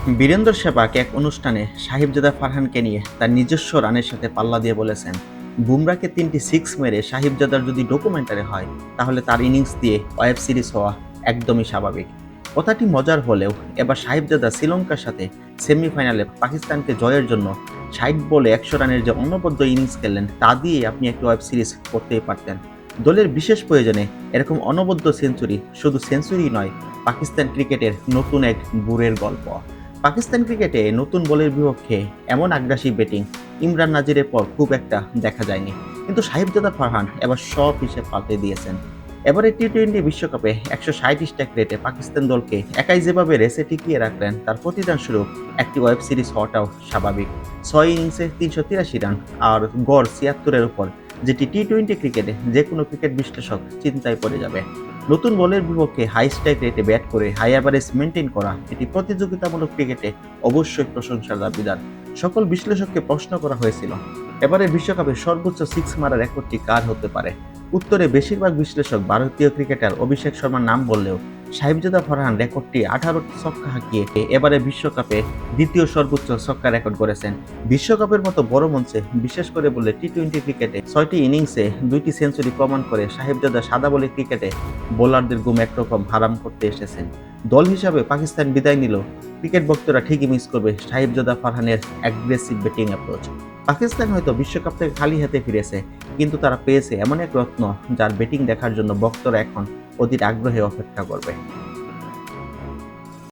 বীরেন্দর সেহবাগ এক অনুষ্ঠানে সাহিবজাদা ফারহানকে নিয়ে তার নিজস্ব রানের সাথে পাল্লা দিয়ে বলেছেন, বুমরাকে 3টি সিক্স মেরে সাহিবজাদার যদি ডকুমেন্টারি হয় তাহলে তার ইনিংস দিয়ে ওয়েব সিরিজ হওয়া একদমই স্বাভাবিক। কথাটি মজার হলেও এবার সাহিবজাদা শ্রীলঙ্কার সাথে সেমিফাইনালে পাকিস্তানকে জয়ের জন্য 60 বলে 100 রানের যে অনবদ্য ইনিংস খেললেন তা দিয়ে আপনি একটি ওয়েব সিরিজ করতেই পারতেন। দলের বিশেষ প্রয়োজনে এরকম অনবদ্য সেঞ্চুরি শুধু সেঞ্চুরি নয়, পাকিস্তান ক্রিকেটের নতুন এক বুড়ের গল্প। পাকিস্তান ক্রিকেটে নতুন বলের বিপক্ষে এমন আগ্রাসী ব্যাটিং ইমরান নাজিরের পর খুব একটা দেখা যায়নি, কিন্তু সাহিবজাদা ফারহান এবার সব হিসেব পাল্টে দিয়েছেন। এবারে টি-20 বিশ্বকাপে 160 স্ট্রাইক রেটে পাকিস্তান দলকে একাই যেভাবে রেসে টিকিয়ে রাখলেন তার প্রতিদান স্বরূপ একটি ওয়েব সিরিজ হওয়াটাও স্বাভাবিক। 6 ইনিংসে 383 রান আর গড় 76-এর উপর, যেটি টি-20 ক্রিকেটে যে কোনো ক্রিকেট বিশ্লেষক চিন্তায় পড়ে যাবে। নতুন বলের বিপক্ষে হাই স্ট্রাইক রেটে ব্যাট করে হাই অ্যাভারেজ মেনটেন করা এটি প্রতিযোগিতামূলক ক্রিকেটে অবশ্যই প্রশংসার দাবিদার। সকল বিশ্লেষককে প্রশ্ন করা হয়েছিল, এবারে বিশ্বকাপে সর্বোচ্চ সিক্স মারা রেকর্ডটি কার হতে পারে। উত্তরে বেশিরভাগ বিশ্লেষক ভারতীয় ক্রিকেটার অভিষেক শর্মার নাম বললেও সাহিবজাদা ফারহান রেকর্ডটি 18টি ছক্কা হাঁকিয়ে এবারে বিশ্বকাপে দ্বিতীয় সর্বোচ্চ ছক্কা রেকর্ড করেছেন। বিশ্বকাপের মতো বড় মঞ্চে, বিশেষ করে বলে টি-20 ক্রিকেটে 6টি ইনিংসে 2টি সেঞ্চুরি প্রমাণ করে সাহিবজাদা সাদা বলে ক্রিকেটে বোলারদের ঘুম একরকম হারাম করতে এসেছেন। দল হিসাবে পাকিস্তান বিদায় নিল, ক্রিকেট ভক্তরা ঠিকই মিস করবে সাহিবজাদা ফারহানের অ্যাগ্রেসিভ ব্যাটিং অ্যাপ্রোচ। পাকিস্তান হয়তো বিশ্বকাপ থেকে খালি হাতে ফিরেছে, কিন্তু তারা পেয়েছে এমন এক রত্ন যার ব্যাটিং দেখার জন্য ভক্তরা এখন অধীর আগ্রহে অপেক্ষা করবে।